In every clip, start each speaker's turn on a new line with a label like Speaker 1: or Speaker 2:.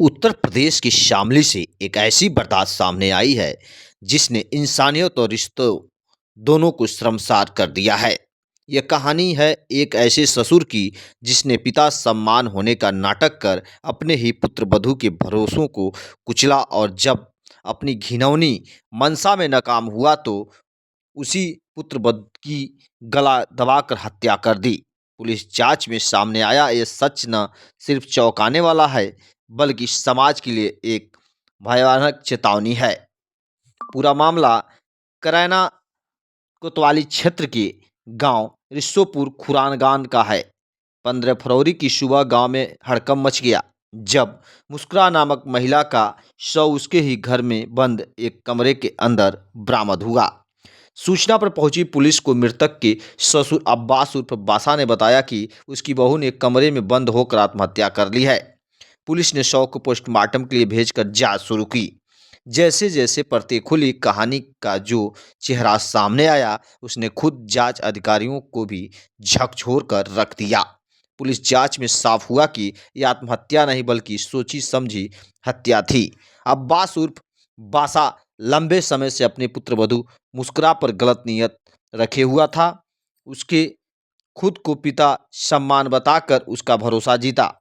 Speaker 1: उत्तर प्रदेश की शामली से एक ऐसी बर्दाश्त सामने आई है जिसने इंसानियत और रिश्तों दोनों को शर्मसार कर दिया है। यह कहानी है एक ऐसे ससुर की जिसने पिता सम्मान होने का नाटक कर अपने ही पुत्रवधू के भरोसों को कुचला और जब अपनी घिनौनी मंशा में नाकाम हुआ तो उसी पुत्रवधू की गला दबाकर हत्या कर दी। पुलिस जांच में सामने आया ये सच न सिर्फ चौंकाने वाला है बल्कि समाज के लिए एक भयानक चेतावनी है। पूरा मामला करैना कोतवाली क्षेत्र के गांव रिस्सोपुर खुरानगान का है। 15 फरवरी की सुबह गांव में हड़कंप मच गया जब मुस्कुरा नामक महिला का शव उसके ही घर में बंद एक कमरे के अंदर बरामद हुआ। सूचना पर पहुंची पुलिस को मृतक के ससुर अब्बास उर्फ बासा ने बताया कि उसकी बहू ने कमरे में बंद होकर आत्महत्या कर ली है। पुलिस ने शव को पोस्टमार्टम के लिए भेजकर जांच शुरू की। जैसे जैसे परतें खुली कहानी का जो चेहरा सामने आया उसने खुद जांच अधिकारियों को भी झकझोर कर रख दिया। पुलिस जांच में साफ हुआ कि यह आत्महत्या नहीं बल्कि सोची समझी हत्या थी। अब्बास उर्फ बासा लंबे समय से अपने पुत्रवधू मुस्कुरा पर गलत नीयत रखे हुआ था। उसके खुद को पिता सम्मान बताकर उसका भरोसा जीता,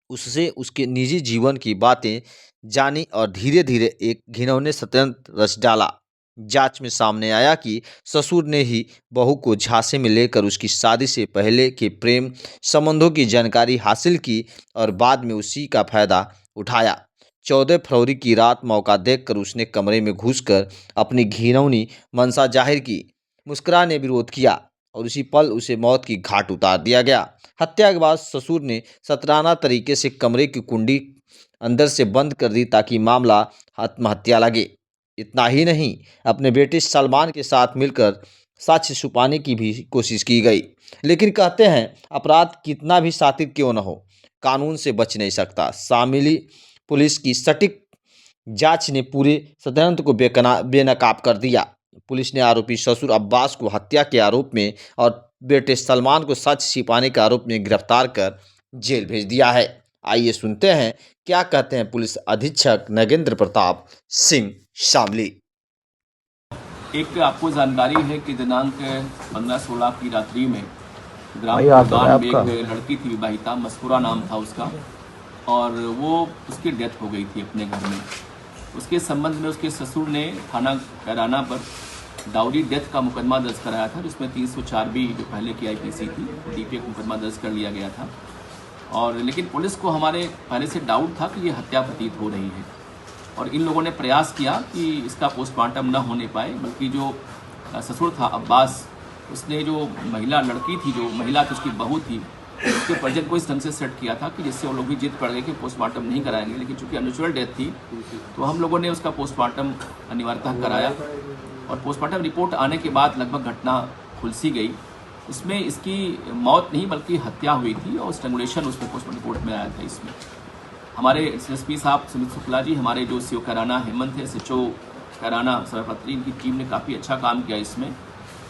Speaker 1: उससे उसके निजी जीवन की बातें जानी और धीरे धीरे एक घिनौने षड्यंत्र रच डाला। जांच में सामने आया कि ससुर ने ही बहू को झांसे में लेकर उसकी शादी से पहले के प्रेम संबंधों की जानकारी हासिल की और बाद में उसी का फायदा उठाया। 14 फरवरी की रात मौका देखकर उसने कमरे में घुसकर अपनी घिनौनी मंशा जाहिर की। मुस्कुरा ने विरोध किया और उसी पल उसे मौत की घाट उतार दिया गया। हत्या के बाद ससुर ने सतराना तरीके से कमरे की कुंडी अंदर से बंद कर दी ताकि मामला आत्महत्या लगे। इतना ही नहीं, अपने बेटे सलमान के साथ मिलकर साक्ष्य छुपाने की भी कोशिश की गई। लेकिन कहते हैं अपराध कितना भी सातिर क्यों न हो, कानून से बच नहीं सकता। शामिली पुलिस की सटीक जांच ने पूरे षड्यंत्र को बेनकाब कर दिया। पुलिस ने आरोपी ससुर अब्बास को हत्या के आरोप में और बेटे सलमान को सच छिपाने के आरोप में गिरफ्तार कर जेल भेज दिया है। आइए सुनते हैं क्या कहते हैं पुलिस अधीक्षक नगेंद्र प्रताप सिंह शामली।
Speaker 2: एक आपको जानकारी है कि दिनांक 15-16 की रात्रि में ग्राम खुरान में एक लड़की थी विवाहिता, मस्कुरा नाम था उसका, और वो उसकी डेथ हो गई थी अपने घर में। उसके संबंध में उसके ससुर ने थाना कैराना पर डाउरी डेथ का मुकदमा दर्ज कराया था, जिसमें 304 भी जो पहले की आईपीसी थी डीपीए मुकदमा दर्ज कर लिया गया था। और लेकिन पुलिस को हमारे पहले से डाउट था कि ये हत्या प्रतीत हो रही है और इन लोगों ने प्रयास किया कि इसका पोस्टमार्टम न होने पाए, बल्कि जो ससुर था अब्बास, उसने जो महिला लड़की थी, जो महिला थी उसकी बहू थी, उसके परिजन को इस ढंग से सेट किया था कि जिससे वो लोग भी जिद पड़ गए कि पोस्टमार्टम नहीं कराएंगे। लेकिन चूंकि अननेचुरल डेथ थी तो हम लोगों ने उसका पोस्टमार्टम अनिवार्यतः कराया और पोस्टमार्टम रिपोर्ट आने के बाद लगभग घटना खुलसी गई। इसमें इसकी मौत नहीं बल्कि हत्या हुई थी और स्ट्रैंगुलेशन उसमें पोस्टमार्टम रिपोर्ट में आया था। इसमें हमारे एसएसपी साहब सुमित शुक्ला जी, हमारे जो सीओ कैराना हेमंत है, एसएचओ कैराना सरपत्री, इनकी टीम ने काफ़ी अच्छा काम किया इसमें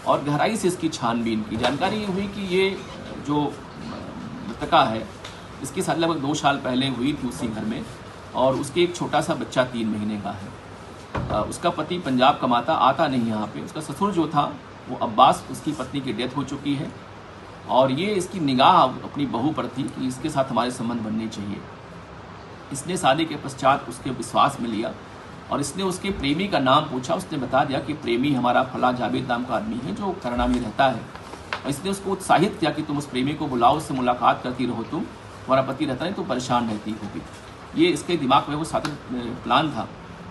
Speaker 2: और गहराई से इसकी छानबीन की। जानकारी हुई कि ये जो मृतका है इसकी शादी लगभग 2 साल पहले हुई थी उसी घर में और उसके एक छोटा सा बच्चा 3 महीने का है। उसका पति पंजाब कमाता, आता नहीं यहाँ पे। उसका ससुर जो था वो अब्बास, उसकी पत्नी की डेथ हो चुकी है और ये इसकी निगाह अपनी बहू पर थी कि इसके साथ हमारे संबंध बनने चाहिए। इसने शादी के पश्चात उसके विश्वास में लिया और इसने उसके प्रेमी का नाम पूछा। उसने बता दिया कि प्रेमी हमारा फला जावेद नाम का आदमी है जो करना में रहता है। और इसने उसको उत्साहित किया कि तुम उस प्रेमी को बुलाओ, उससे मुलाकात करती रहो, तुम्हारा पति रहता है तो परेशान रहती होगी। ये इसके दिमाग में वो साथ प्लान था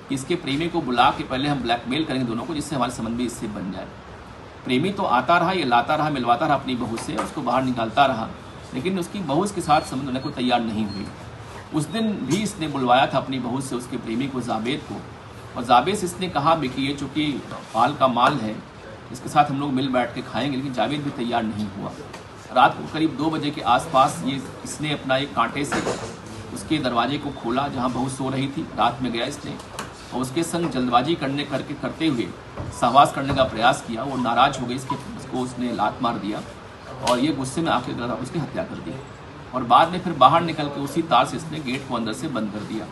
Speaker 2: कि इसके प्रेमी को बुला के पहले हम ब्लैकमेल करेंगे दोनों को, जिससे हमारे संबंध भी इससे बन जाए। प्रेमी तो आता रहा, ये लाता रहा, मिलवाता रहा अपनी बहू से, उसको बाहर निकालता रहा, लेकिन उसकी बहू इसके साथ संबंध होने को तैयार नहीं हुई। उस दिन भी इसने बुलवाया था अपनी बहू से उसके प्रेमी को, जावेद को, और जावेद से इसने कहा भी कि ये चूँकि पाल का माल है इसके साथ हम लोग मिल बैठ के खाएंगे, लेकिन जावेद भी तैयार नहीं हुआ। रात को करीब 2 बजे के आसपास इसने अपना एक कांटे से उसके दरवाजे को खोला जहाँ बहू सो रही थी। रात में गया इसने और उसके संग जल्दबाजी करते हुए सहवास करने का प्रयास किया। वो नाराज़ हो गई, उसको उसने लात मार दिया और ये गुस्से में आके उसकी हत्या कर दी। और बाद में फिर बाहर निकल के उसी तार से इसने गेट को अंदर से बंद कर दिया,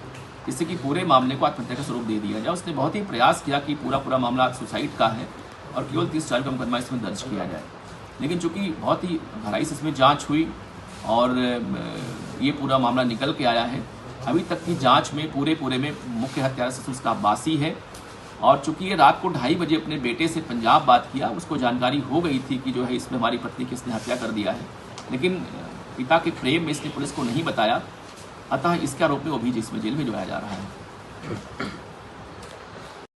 Speaker 2: जिससे कि पूरे मामले को आत्महत्या का स्वरूप दे दिया जाए। उसने बहुत ही प्रयास किया कि पूरा मामला सुसाइड का है और केवल 30 चार्ज का मुकदमा इसमें दर्ज किया जाए, लेकिन चूंकि बहुत ही गहराई से इसमें जाँच हुई और ये पूरा मामला निकल के आया है। अभी तक की जांच में पूरे में मुख्य हत्यारा ससुर उसका अब्बासी है, और चूंकि ये रात को 2:30 बजे अपने बेटे से पंजाब बात किया, उसको जानकारी हो गई थी कि जो है इसमें हमारी पत्नी की इसने हत्या कर दिया है, लेकिन पिता के प्रेम में इसने पुलिस को नहीं बताया, अतः इसके आरोप में वो भी जिसमें जेल में जोया जा रहा है।